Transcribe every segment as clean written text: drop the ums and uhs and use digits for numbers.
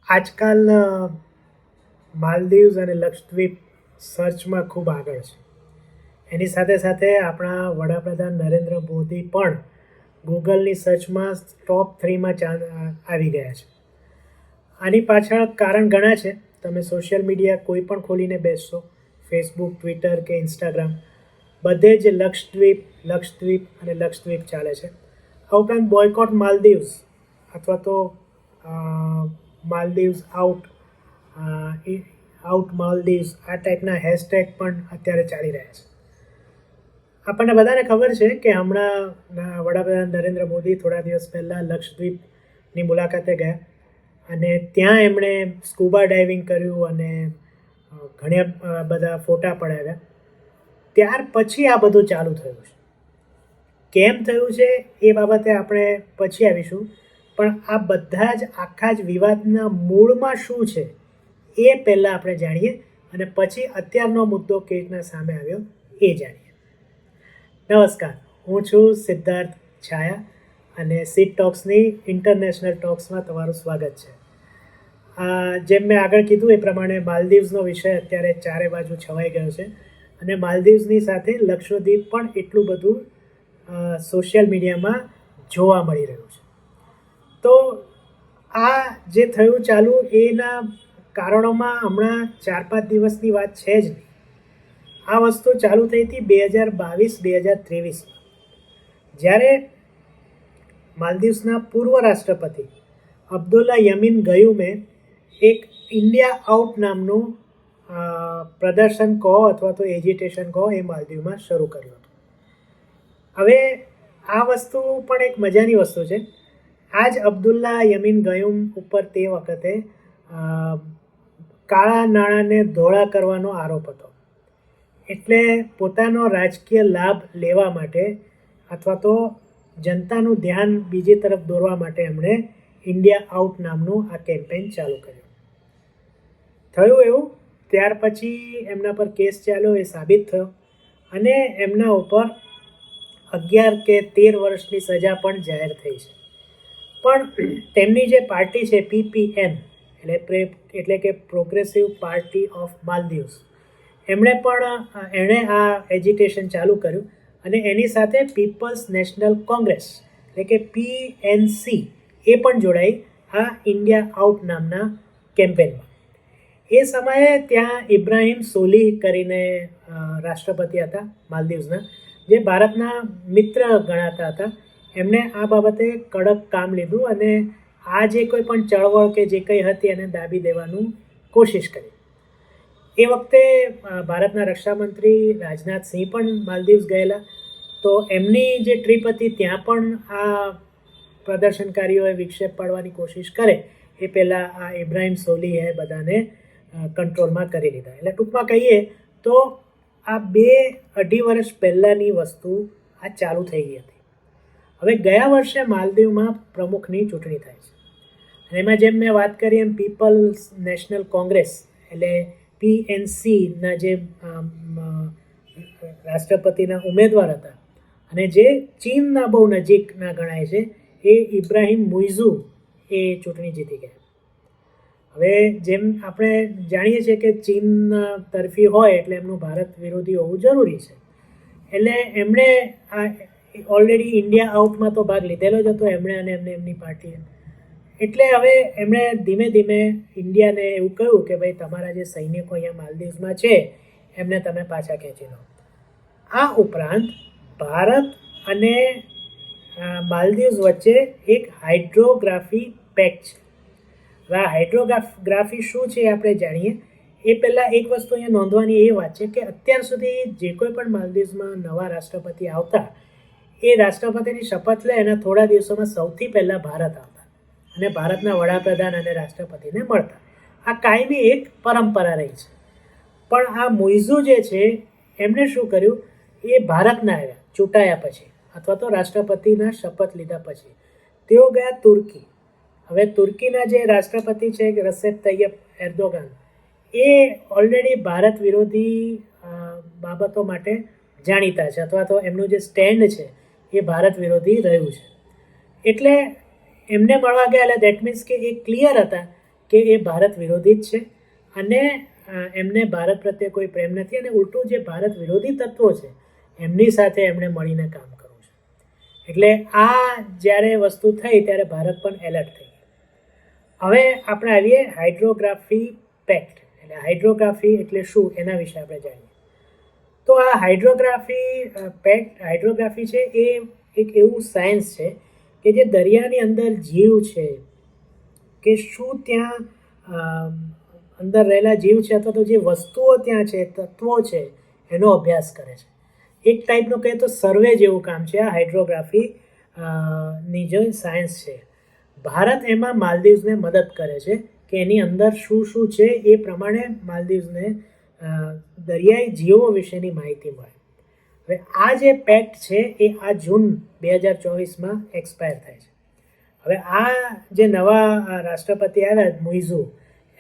આજકાલ માલદીવ્સ અને લક્ષદ્વીપ સર્ચમાં ખૂબ આગળ છે. એની સાથે સાથે આપણા વડાપ્રધાન નરેન્દ્ર મોદી પણ ગૂગલની સર્ચમાં ટોપ 3માં આવી ગયા છે. આની પાછળ કારણ ઘણા છે. તમે સોશિયલ મીડિયા કોઈ પણ ખોલીને બેસશો, ફેસબુક, ટ્વિટર કે ઇન્સ્ટાગ્રામ, બધે જ લક્ષદ્વીપ લક્ષદ્વીપ અને લક્ષદ્વીપ ચાલે છે. આ ઉપરાંત બોયકોટ માલદીવ્સ અથવા તો માલદીવ્સ આઉટ માલદીવ્સ આ ટાઈપના હેશટેગ પણ અત્યારે ચાલી રહ્યા છે. આપણને બધાને ખબર છે કે હમણાં વડાપ્રધાન નરેન્દ્ર મોદી થોડા દિવસ પહેલાં લક્ષદ્વીપની મુલાકાતે ગયા અને ત્યાં એમણે સ્કૂબા ડાઇવિંગ કર્યું અને ઘણા બધા ફોટા પડાવ્યા. ત્યાર પછી આ બધું ચાલુ થયું છે. કેમ થયું છે એ બાબતે આપણે પછી આવીશું, પણ આ બધા જ આખા જ વિવાદના મૂળમાં શું છે એ પહેલાં આપણે જાણીએ અને પછી અત્યારનો મુદ્દો કેવી રીતના સામે આવ્યો એ જાણીએ. નમસ્કાર, હું છું સિદ્ધાર્થ છાયા અને સીટ ટોક્સની ઇન્ટરનેશનલ ટોક્સમાં તમારું સ્વાગત છે. જેમ મેં આગળ કીધું એ પ્રમાણે માલદીવ્સનો વિષય અત્યારે ચારે બાજુ છવાઈ ગયો છે અને માલદીવ્સની સાથે લક્ષદ્વીપ પણ એટલું બધું સોશિયલ મીડિયામાં જોવા મળી રહ્યું છે. તો આ જે થયું ચાલુ એના કારણોમાં હમણાં 4-5 દિવસની વાત છે જ નહીં. આ વસ્તુ ચાલુ થઈ હતી 2022-2023 જ્યારે માલદીવ્સના પૂર્વ રાષ્ટ્રપતિ અબ્દુલ્લા યમીન ગયુમે એક ઇન્ડિયા આઉટ નામનું પ્રદર્શન કહો અથવા તો એજિટેશન કહો એ માલદીવમાં શરૂ કર્યું હતું. હવે આ વસ્તુ પણ એક મજાની વસ્તુ છે. આ જ અબ્દુલ્લા યમીન ગયુમ ઉપર તે વખતે કાળા નાણાંને ધોળા કરવાનો આરોપ હતો. એટલે પોતાનો રાજકીય લાભ લેવા માટે અથવા તો જનતાનું ધ્યાન બીજી તરફ દોરવા માટે એમણે ઇન્ડિયા આઉટ નામનું આ કેમ્પેઇન ચાલુ કર્યું. થયું એવું, ત્યાર પછી એમના પર કેસ ચાલ્યો, એ સાબિત થયો અને એમના ઉપર 11 કે 13 વર્ષની સજા પણ જાહેર થઈ છે. પણ તેમની જે પાર્ટી છે PPM એટલે કે પ્રોગ્રેસિવ પાર્ટી ઓફ માલદીવ્સ, એમણે આ એજિટેશન ચાલુ કર્યું અને એની સાથે પીપલ્સ નેશનલ કોંગ્રેસ એટલે કે PNC એ પણ જોડાઈ આ ઇન્ડિયા આઉટ નામના કેમ્પેનમાં. એ સમયે ત્યાં ઇબ્રાહિમ સોલિહ કરીને રાષ્ટ્રપતિ હતા માલદીવ્સના, જે ભારતના મિત્ર ગણાતા હતા. એમણે આ બાબતે કડક કામ લીધું અને આ જે કોઈ પણ ચળવળ કે જે કંઈ હતી એને દાબી દેવાનું કોશિશ કરી. એ વખતે ભારતના રક્ષામંત્રી રાજનાથસિંહ પણ માલદીવ્સ ગયેલા. તો એમની જે ટ્રીપ હતી ત્યાં પણ આ પ્રદર્શનકારીઓએ વિક્ષેપ પાડવાની કોશિશ કરે એ પહેલાં આ ઇબ્રાહિમ સોલિહે બધાને કંટ્રોલમાં કરી લીધા. એટલે ટૂંકમાં કહીએ તો આ 2-2.5 વર્ષ પહેલાંની વસ્તુ આ ચાલુ થઈ ગઈ હતી. હવે ગયા વર્ષે માલદીવમાં પ્રમુખની ચૂંટણી થાય છે અને એમાં જેમ મેં વાત કરી એમ પીપલ્સ નેશનલ કોંગ્રેસ એટલે PNCના જે રાષ્ટ્રપતિના ઉમેદવાર હતા અને જે ચીનના બહુ નજીકના ગણાય છે એ ઇબ્રાહિમ મુઇઝુ એ ચૂંટણી જીતી ગયા. હવે જેમ આપણે જાણીએ છીએ કે ચીન તરફી હોય એટલે એમનું ભારત વિરોધી હોવું જરૂરી છે. એટલે એમણે આ ઓલરેડી ઇન્ડિયા આઉટમાં તો ભાગ લીધેલો જ હતો એમણે અને એમની પાર્ટીએ. એટલે હવે એમણે ધીમે ધીમે ઇન્ડિયાને એવું કહ્યું કે ભાઈ તમારા જે સૈનિકો અહીંયા માલદીવ્સમાં છે એમને તમે પાછા ખેંચી લો. આ ઉપરાંત ભારત અને માલદીવ્સ વચ્ચે એક હાઇડ્રોગ્રાફી પેક્ટ છે. હવે આ હાઇડ્રોગ્રાફી શું છે એ આપણે જાણીએ એ પહેલાં એક વસ્તુ અહીંયા નોંધવાની એ વાત છે કે અત્યાર સુધી જે કોઈ પણ માલદીવ્સમાં નવા રાષ્ટ્રપતિ આવતા એ રાષ્ટ્રપતિની શપથ લે એના થોડા દિવસોમાં સૌથી પહેલાં ભારત આવતા અને ભારતના વડાપ્રધાન અને રાષ્ટ્રપતિને મળતા. આ કાયમી એક પરંપરા રહી છે. પણ આ મુઇઝુ જે છે એમણે શું કર્યું, એ ભારતના આવ્યા ચૂંટાયા પછી અથવા તો રાષ્ટ્રપતિના શપથ લીધા પછી તેઓ ગયા તુર્કી. હવે તુર્કીના જે રાષ્ટ્રપતિ છે રસેપ તૈયબ એર્દોગાન, એ ઓલરેડી ભારત વિરોધી બાબતો માટે જાણીતા છે અથવા તો એમનું જે સ્ટેન્ડ છે એ ભારત વિરોધી રહ્યું છે. એટલે એમને મળવા ગયા એટલે દેટ મીન્સ કે એ ક્લિયર હતા કે એ ભારત વિરોધી જ છે અને એમને ભારત પ્રત્યે કોઈ પ્રેમ નથી અને ઉલટું જે ભારત વિરોધી તત્વો છે એમની સાથે એમણે મળીને કામ કરવું છે. એટલે આ જ્યારે વસ્તુ થઈ ત્યારે ભારત પણ એલર્ટ થઈ ગયું. હવે આપણે આવીએ હાઇડ્રોગ્રાફી પેક્ટ. એટલે હાઇડ્રોગ્રાફી એટલે શું એના વિશે આપણે જાણીએ. તો આ હાઇડ્રોગ્રાફી છે એ એક એવું સાયન્સ છે કે જે દરિયાની અંદર જીવ છે કે શું ત્યાં અંદર રહેલા જીવ છે અથવા તો જે વસ્તુઓ ત્યાં છે, તત્વો છે, એનો અભ્યાસ કરે છે. એક ટાઈપનું કહીએ તો સર્વે જેવું કામ છે આ હાઇડ્રોગ્રાફી ની જે સાયન્સ છે. ભારત એમાં માલદીવ્સને મદદ કરે છે કે એની અંદર શું શું છે એ પ્રમાણે માલદીવ્સને દરિયાઈ જીવો વિશેની માહિતી મળે. હવે આ જે પેક્ટ છે એ આ જૂન 2024માં એક્સપાયર થાય છે. હવે આ જે નવા રાષ્ટ્રપતિ આવ્યા મુઇઝુ,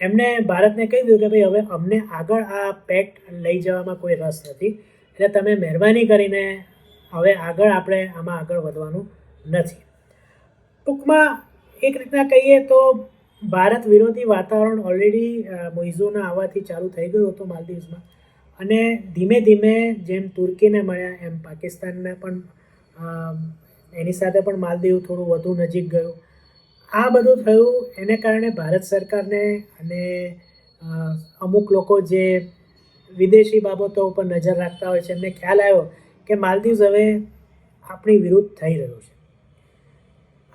એમણે ભારતને કહી દીધું કે ભાઈ હવે અમને આગળ આ પેક્ટ લઈ જવામાં કોઈ રસ નથી, એટલે તમે મહેરબાની કરીને હવે આપણે આમાં આગળ વધવાનું નથી. ટૂંકમાં એક રીતના કહીએ તો ભારત વિરોધી વાતાવરણ ઓલરેડી મુઇઝુના આવવાથી ચાલુ થઈ ગયું હતું માલદીવ્સમાં અને ધીમે ધીમે જેમ તુર્કીને મળ્યા એમ પાકિસ્તાનને પણ એની સાથે પણ માલદીવ થોડું વધુ નજીક ગયું. આ બધું થયું એને કારણે ભારત સરકારને અને અમુક લોકો જે વિદેશી બાબતો ઉપર નજર રાખતા હોય છે એમને ખ્યાલ આવ્યો કે માલદીવ્સ હવે આપણી વિરુદ્ધ થઈ રહ્યું છે.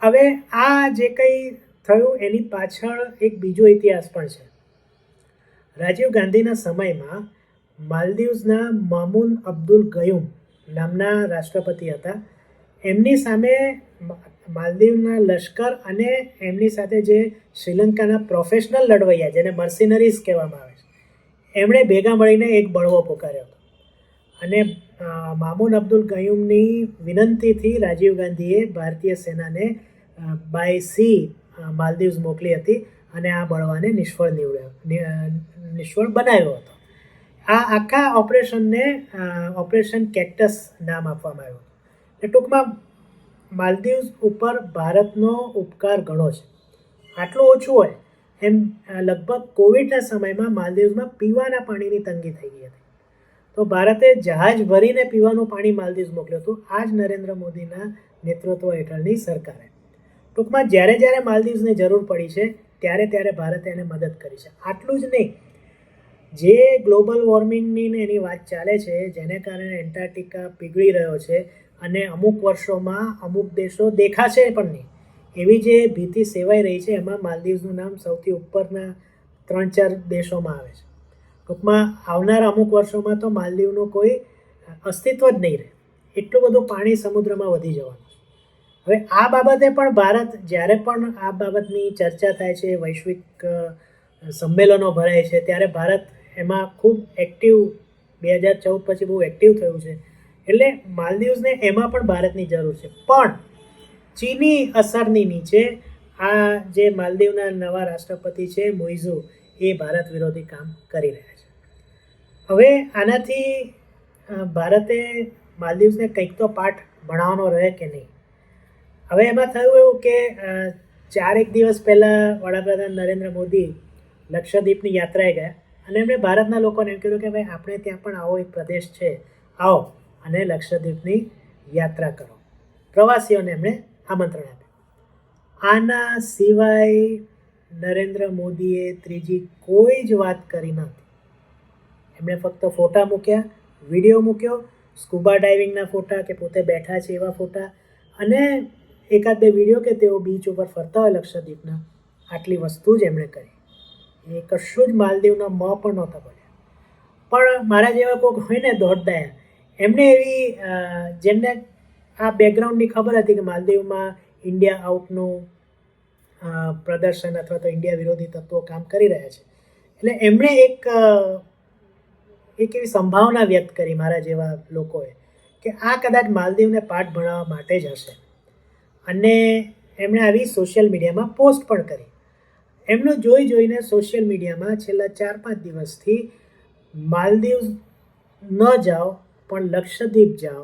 હવે આ જે કંઈ થયું એની પાછળ એક બીજો ઇતિહાસ પણ છે. રાજીવ ગાંધીના સમયમાં માલદીવ્સના મામૂન અબ્દુલ ગયુમ નામના રાષ્ટ્રપતિ હતા. એમની સામે માલદીવના લશ્કર અને એમની સાથે જે શ્રીલંકાના પ્રોફેશનલ લડવૈયા જેને મર્સિનરીઝ કહેવામાં આવે છે, એમણે ભેગા મળીને એક બળવો પોકાર્યો હતો અને મામૂન અબ્દુલ ગયુમની વિનંતીથી રાજીવ ગાંધીએ ભારતીય સેનાને બાય સી માલદીવ્સ મોકલી હતી અને આ બળવાને નિષ્ફળ બનાવ્યો હતો. આ આખા ઓપરેશનને ઓપરેશન કેક્ટસ નામ આપવામાં આવ્યું. ટૂંકમાં માલદીવ્સ ઉપર ભારતનો ઉપકાર ઘણો છે. આટલું ઓછું હોય એમ લગભગ કોવિડના સમયમાં માલદીવ્સમાં પીવાના પાણીની તંગી થઈ ગઈ હતી, તો ભારતે જહાજ ભરીને પીવાનું પાણી માલદીવ્સ મોકલ્યું હતું. આ જ નરેન્દ્ર મોદીના નેતૃત્વ હેઠળની સરકારે. ટૂંકમાં જ્યારે જ્યારે માલદીવ્સને જરૂર પડી છે ત્યારે ભારતે એને મદદ કરી છે. આટલું જ નહીં, જે ગ્લોબલ વોર્મિંગની એની વાત ચાલે છે જેને કારણે એન્ટાર્કટિકા પીગળી રહ્યો છે અને અમુક વર્ષોમાં અમુક દેશો દેખાશે પણ નહીં એવી જે ભીતિ સેવાઈ રહી છે, એમાં માલદીવ્સનું નામ સૌથી ઉપરના 3-4 દેશોમાં આવે છે. ટૂંકમાં આવનારા અમુક વર્ષોમાં તો માલદીવનું કોઈ અસ્તિત્વ જ નહીં રહે, એટલું બધું પાણી સમુદ્રમાં વધી જવાનું. હવે આ બાબતે પણ ભારત જ્યારે પણ આ બાબતની ચર્ચા થાય છે, વૈશ્વિક સંમેલનો ભરાય છે, ત્યારે ભારત એમાં ખૂબ એક્ટિવ 2014 પછી બહુ એક્ટિવ થયું છે. એટલે માલદીવ્સને એમાં પણ ભારતની જરૂર છે. પણ ચીની અસરની નીચે આ જે માલદીવના નવા રાષ્ટ્રપતિ છે મુઇઝુ, એ ભારત વિરોધી કામ કરી રહ્યા છે. હવે આનાથી ભારતે માલદીવ્સને કંઈક તો પાઠ ભણાવવાનો રહે કે નહીં. હવે એમાં થયું એવું કે 4 દિવસ પહેલાં વડાપ્રધાન નરેન્દ્ર મોદી લક્ષદ્વીપની યાત્રાએ ગયા અને એમણે ભારતના લોકોને એમ કીધું કે ભાઈ આપણે ત્યાં પણ આવો એક પ્રદેશ છે, આવો અને લક્ષદ્વીપની યાત્રા કરો. પ્રવાસીઓને એમણે આમંત્રણ આપ્યું. આના સિવાય નરેન્દ્ર મોદીએ ત્રીજી કોઈ જ વાત કરી નથી. એમણે ફક્ત ફોટા મૂક્યા, વિડીયો મૂક્યો, સ્કૂબા ડાઇવિંગના ફોટા કે પોતે બેઠા છે એવા ફોટા અને 1-2 વિડીયો કે તેઓ બીચ ઉપર ફરતા હોય લક્ષદ્વીપના, આટલી વસ્તુ જ એમણે કરી. એ કશું જ માલદીવના પણ નહોતા બોલ્યા. પણ મારા જેવા કોઈક હોય ને દોડદાયા, એમને એવી જેમને આ બેકગ્રાઉન્ડની ખબર હતી કે માલદીવમાં ઇન્ડિયા આઉટનું પ્રદર્શન અથવા તો ઇન્ડિયા વિરોધી તત્વો કામ કરી રહ્યા છે, એટલે એમણે એક એવી સંભાવના વ્યક્ત કરી મારા જેવા લોકોએ કે આ કદાચ માલદીવને પાઠ ભણાવવા માટે જ હશે. અને એમણે આવી સોશિયલ મીડિયામાં પોસ્ટ પણ કરી. એમનું જોઈને સોશિયલ મીડિયામાં છેલ્લા 4-5 દિવસથી માલદીવ્સ ન જાઓ પણ લક્ષદ્વીપ જાઓ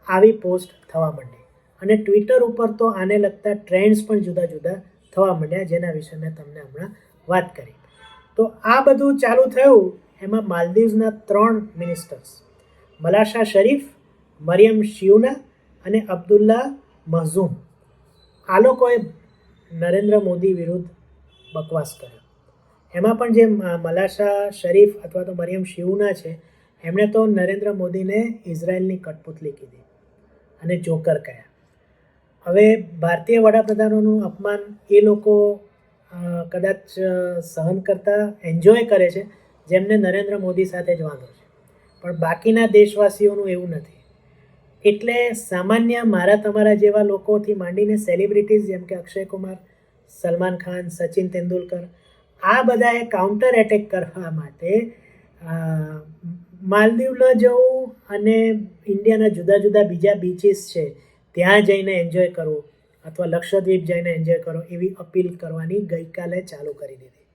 આવી પોસ્ટ થવા માંડી. અને ટ્વિટર ઉપર તો આને લગતા ટ્રેન્ડ્સ પણ જુદા જુદા થવા માંડ્યા, જેના વિશે મેં તમને હમણાં વાત કરી. તો આ બધું ચાલુ થયું એમાં માલદીવ્સના 3 મિનિસ્ટર્સ મલાશા શરીફ, મરિયમ શિયુના અને અબ્દુલ્લા મહઝૂમ આ લોકોએ નરેન્દ્ર મોદી વિરુદ્ધ બકવાસ કર્યો. એમાં પણ જે મલાશા શરીફ અથવા તો મરિયમ શિયુના છે એમણે તો નરેન્દ્ર મોદીને ઇઝરાયલની કઠપુતલી કીધી અને જોકર કહ્યા. હવે ભારતીય વડાપ્રધાનોનું અપમાન એ લોકો કદાચ સહન કરતા એન્જોય કરે છે જેમને નરેન્દ્ર મોદી સાથે જ વાંધો છે, પણ બાકીના દેશવાસીઓનું એવું નથી. એટલે સામાન્ય મારા તમારા જેવા લોકોથી માંડીને સેલિબ્રિટીઝ જેમ કે અક્ષય કુમાર, સલમાન ખાન, સચિન તેંડુલકર આ બધાએ કાઉન્ટર એટેક કરવા માટે માલદીવ ન જવું અને ઇન્ડિયાના જુદા જુદા બીજા બીચીસ છે ત્યાં જઈને એન્જોય કરવું અથવા લક્ષદ્વીપ જઈને એન્જોય કરો એવી અપીલ કરવાની ગઈકાલે ચાલુ કરી દીધી.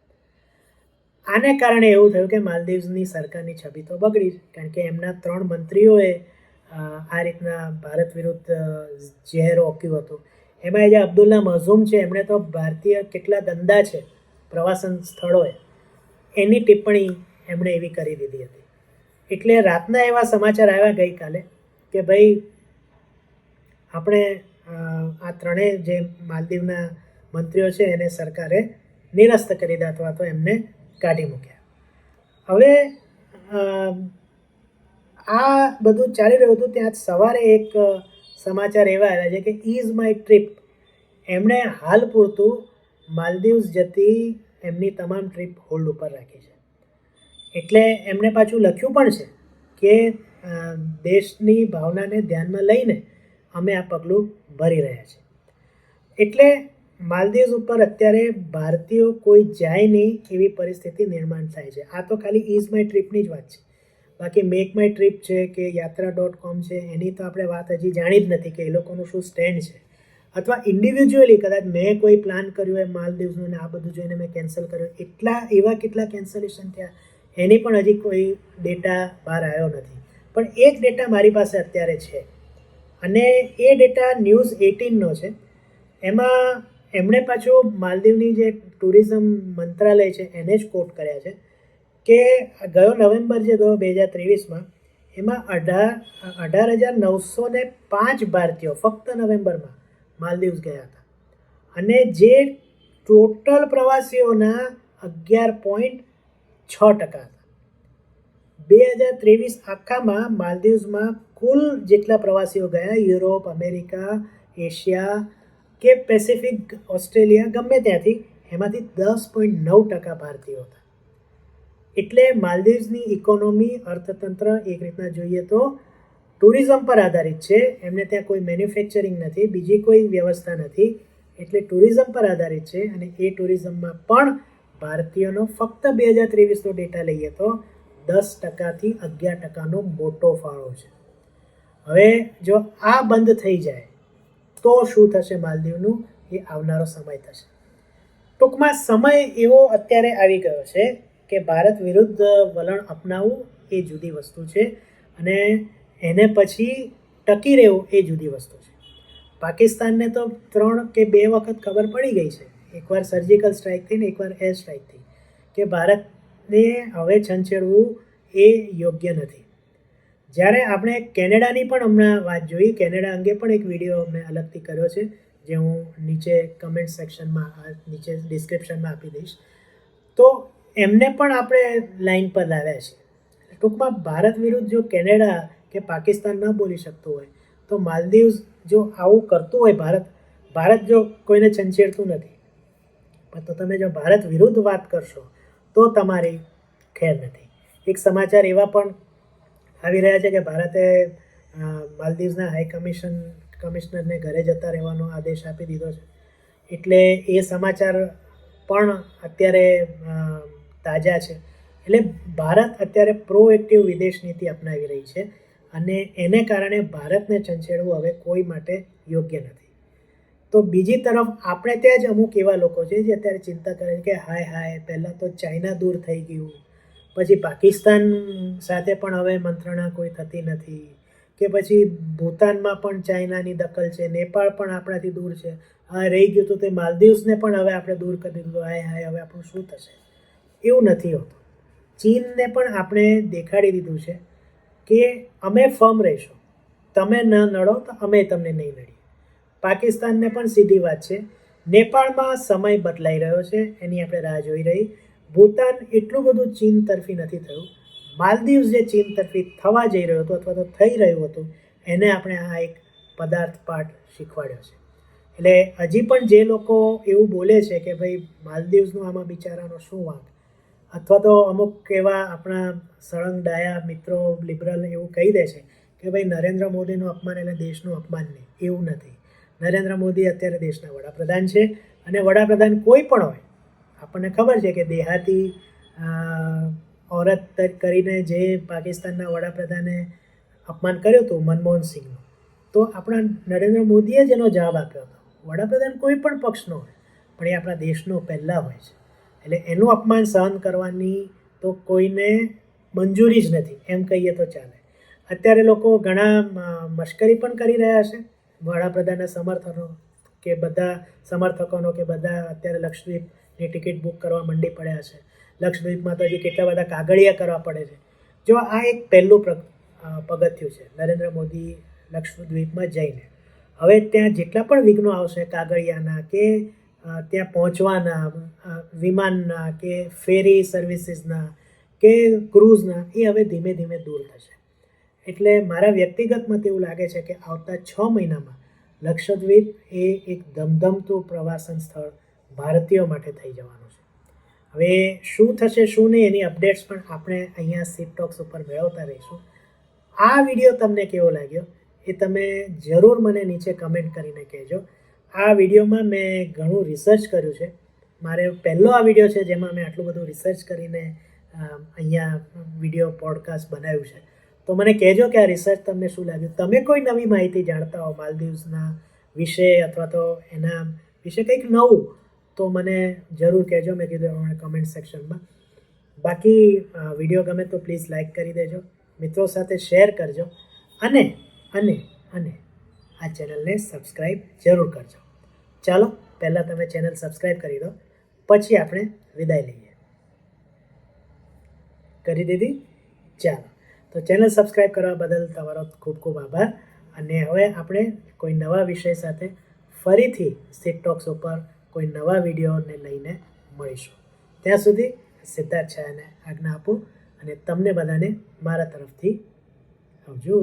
આને કારણે એવું થયું કે માલદીવ્સની સરકારની છબી તો બગડી, કારણ કે એમના 3 મંત્રીઓએ આ રીતના ભારત વિરુદ્ધ ઝેર ઓક્યું હતું. એમાં જે અબ્દુલ્લા મહઝૂમ છે એમણે તો ભારતીય કેટલા ગંદા છે પ્રવાસન સ્થળોએ એની ટિપ્પણી એમણે એવી કરી દીધી હતી. એટલે રાતના એવા સમાચાર આવ્યા ગઈકાલે કે ભાઈ આપણે આ ત્રણેય જે માલદીવના મંત્રીઓ છે એને સરકારે નિરસ્ત કરી દીધા અથવા તો એમને કાઢી મૂક્યા. હવે આ બધું ચાલી રહ્યું હતું ત્યાં સવારે એક સમાચાર એવા આવ્યા છે કે ઇઝ માય ટ્રીપ એમણે હાલ પૂરતું માલદીવ્સ જતી એમની તમામ ટ્રીપ હોલ્ડ ઉપર રાખી છે. એટલે એમણે પાછું લખ્યું પણ છે કે દેશની ભાવનાને ધ્યાનમાં લઈને અમે આ પગલું ભરી રહ્યા છીએ. એટલે માલદીવ્સ ઉપર અત્યારે ભારતીયો કોઈ જાય નહીં એવી પરિસ્થિતિ નિર્માણ થાય છે. આ તો ખાલી ઇઝ માય ટ્રીપની જ વાત છે. બાકી મેક માય ટ્રીપ છે કે યાત્રા.com છે એની તો આપણે વાત હજી જાણી જ નથી કે એ લોકોનું શું સ્ટેન્ડ છે. અથવા ઇન્ડિવિજ્યુઅલી કદાચ મેં કોઈ પ્લાન કર્યું હોય માલદીવ્સનું ને આ બધું જોઈને મેં કેન્સલ કર્યું, એવા કેટલા કેન્સલેશન થયા એની પણ હજી કોઈ ડેટા બહાર આવ્યો નથી. પણ એક ડેટા મારી પાસે અત્યારે છે અને એ ડેટા ન્યૂઝ 18નો છે. એમાં એમણે પાછું માલદીવની જે ટુરિઝમ મંત્રાલય છે એને જ કોટ કર્યા છે કે ગયો નવેમ્બર જે ગયો 2023માં એમાં 18,905 ભારતીયો ફક્ત નવેમ્બરમાં માલદીવ્સ ગયા હતા અને જે ટોટલ પ્રવાસીઓના 11.6% હતા. 2023 આખામાં માલદીવ્સમાં કુલ જેટલા પ્રવાસીઓ ગયા યુરોપ, અમેરિકા, એશિયા કે પેસિફિક, ઓસ્ટ્રેલિયા ગમે ત્યાંથી એમાંથી 10.9% ભારતીયો હતા. એટલે માલદીવ્સની ઇકોનોમી અર્થતંત્ર એક રીતના જોઈએ તો ટુરિઝમ પર આધારિત છે. એમને ત્યાં કોઈ મેન્યુફેક્ચરિંગ નથી, બીજી કોઈ વ્યવસ્થા નથી, એટલે ટુરિઝમ પર આધારિત છે. અને એ ટુરિઝમમાં પણ ભારતીયોનો ફક્ત 2023નો ડેટા લઈએ તો 10%થી 11%નો મોટો ફાળો છે. હવે જો આ બંધ થઈ જાય તો શું થશે માલદીવનું એ આવનારો સમય થશે. ટૂંકમાં સમય એવો અત્યારે આવી ગયો છે કે ભારત વિરુદ્ધ વલણ અપનાવવું એ જુદી વસ્તુ છે અને એને પછી ટકી રહેવું એ જુદી વસ્તુ છે. પાકિસ્તાનને તો 3 કે 2 વખત ખબર પડી ગઈ છે, એકવાર સર્જિકલ સ્ટ્રાઇકથી ને એકવાર એર સ્ટ્રાઇકથી, કે ભારતને હવે છંછેડવું એ યોગ્ય નથી. જ્યારે આપણે કેનેડાની પણ હમણાં વાત જોઈ, કેનેડા અંગે પણ એક વિડીયો મેં અલગથી કર્યો છે જે હું નીચે કમેન્ટ સેક્શનમાં નીચે ડિસ્ક્રિપ્શનમાં આપી દઈશ. તો એમને પણ આપણે લાઈન પર લાવ્યા છે. ટૂંકમાં ભારત વિરુદ્ધ જો કેનેડા કે પાકિસ્તાન ન બોલી શકતું હોય તો માલદીવ્સ જો આવું કરતું હોય, ભારત જો કોઈને છંછેડતું નથી, પણ તો તમે જો ભારત વિરુદ્ધ વાત કરશો તો તમારી ખેર નથી. એક સમાચાર એવા પણ આવી રહ્યા છે કે ભારતે માલદીવ્સના હાઈ કમિશનરને ઘરે જતા રહેવાનો આદેશ આપી દીધો છે. એટલે એ સમાચાર પણ અત્યારે તાજા છે. એટલે ભારત અત્યારે પ્રોએક્ટિવ વિદેશ નીતિ અપનાવી રહી છે અને એને કારણે ભારતને છંછેડવું હવે કોઈ માટે યોગ્ય નથી. તો બીજી તરફ આપણે ત્યાં જ અમુક એવા લોકો છે જે અત્યારે ચિંતા કરે છે કે હાય પહેલાં તો ચાઇના દૂર થઈ ગયું, પછી પાકિસ્તાન સાથે પણ હવે મંત્રણા કોઈ થતી નથી, કે પછી ભૂતાનમાં પણ ચાઇનાની દખલ છે, નેપાળ પણ આપણાથી દૂર છે, રહી ગયું હતું તે માલદીવ્સને પણ હવે આપણે દૂર કરી દીધું, હાય હવે આપણું શું થશે? એવું નથી હોતું. ચીનને પણ આપણે દેખાડી દીધું છે કે અમે ફર્મ રહીશું, તમે ન નડો તો અમે તમને નહીં નડીએ. પાકિસ્તાનને પણ સીધી વાત છે. નેપાળમાં સમય બદલાઈ રહ્યો છે, એની આપણે રાહ જોઈ રહી. ભૂતાન એટલું બધું ચીન તરફી નથી થયું. માલદીવ્સ જે ચીન તરફી થવા જઈ રહ્યું હતું અથવા તો થઈ રહ્યું હતું, એને આપણે આ એક પદાર્થ પાઠ શીખવાડ્યો છે. એટલે હજી પણ જે લોકો એવું બોલે છે કે ભાઈ માલદીવ્સનું આમાં બિચારાનો શું વાંક, અથવા તો અમુક એવા આપણા સળંગ ડાયા મિત્રો લિબરલ એવું કહી દે છે કે ભાઈ નરેન્દ્ર મોદીનું અપમાન એટલે દેશનું અપમાન નહીં. એવું નથી. નરેન્દ્ર મોદી અત્યારે દેશના વડાપ્રધાન છે, અને વડાપ્રધાન કોઈ પણ હોય, આપણને ખબર છે કે દેહાતી औरत કરીને જે પાકિસ્તાનના વડાપ્રધાને અપમાન કર્યું હતું મનમોહન સિંહનું, તો આપણા નરેન્દ્ર મોદીએ જ એનો જવાબ આપ્યો હતો. વડાપ્રધાન કોઈ પણ પક્ષનો હોય, પણ એ આપણા દેશનો પહેલાં હોય છે, એટલે એનું અપમાન સહન કરવાની તો કોઈને મંજૂરી જ નથી, એમ કહીએ તો ચાલે. અત્યારે લોકો ઘણા મશ્કરી પણ કરી રહ્યા છે વડાપ્રધાનના સમર્થનો કે બધા સમર્થકોનો, કે બધા અત્યારે લક્ષદ્વીપની ટિકિટ બુક કરવા મંડી પડ્યા છે. લક્ષદ્વીપમાં તો હજી કેટલા બધા કાગળિયા કરવા પડે છે. જો આ એક પહેલું પગથિયું છે નરેન્દ્ર મોદી લક્ષદ્વીપમાં જઈને. હવે ત્યાં જેટલા પણ વિઘ્નો આવશે કાગળિયાના, કે ત્યાં પહોંચવાના, વિમાનના કે ફેરી સર્વિસીસના કે ક્રૂઝના, એ હવે ધીમે ધીમે દૂર થશે. એટલે મારા વ્યક્તિગત મત એવું લાગે છે કે આવતા 6 મહિનામાં લક્ષદ્વીપ એ એક ધમધમતું પ્રવાસન સ્થળ ભારતીયો માટે થઈ જવાનું છે. હવે શું થશે શું નહીં એની અપડેટ્સ પણ આપણે અહીંયા સીટ ટોક્સ ઉપર મેળવતા રહીશું. આ વિડીયો તમને કેવો લાગ્યો એ તમે જરૂર મને નીચે કમેન્ટ કરીને કહેજો. આ વિડીયોમાં મેં ઘણું રિસર્ચ કર્યું છે. મારે પહેલો આ વિડીયો છે જેમાં મેં આટલું બધું રિસર્ચ કરીને અહીંયા વિડીયો પોડકાસ્ટ બનાવ્યું છે. તો મને કહેજો કે આ રિસર્ચ તમને શું લાગ્યું. તમે કોઈ નવી માહિતી જાણતા હો માલદીવ્સના વિશે, અથવા તો એના વિશે કંઈક નવું, તો મને જરૂર કહેજો. મેં કીધું પ્રમાણે કમેન્ટ સેક્શનમાં. બાકી વિડીયો ગમે તો પ્લીઝ લાઇક કરી દેજો, મિત્રો સાથે શેર કરજો, અને અને અને આ ચેનલને સબસ્ક્રાઈબ જરૂર કરજો. ચાલો પહેલાં તમે ચેનલ સબસ્ક્રાઈબ કરી દો, પછી આપણે વિદાય લઈએ. કરી દીધી? ચાલો, તો ચેનલ સબસ્ક્રાઈબ કરવા બદલ તમારો ખૂબ ખૂબ આભાર. અને હવે આપણે કોઈ નવા વિષય સાથે ફરીથી સીટ ટોક્સ ઉપર કોઈ નવા વિડીયોને લઈને મળીશું. ત્યાં સુધી સિદ્ધાર્થ છાયાને આજ્ઞા આપું, અને તમને બધાને મારા તરફથી આવજો.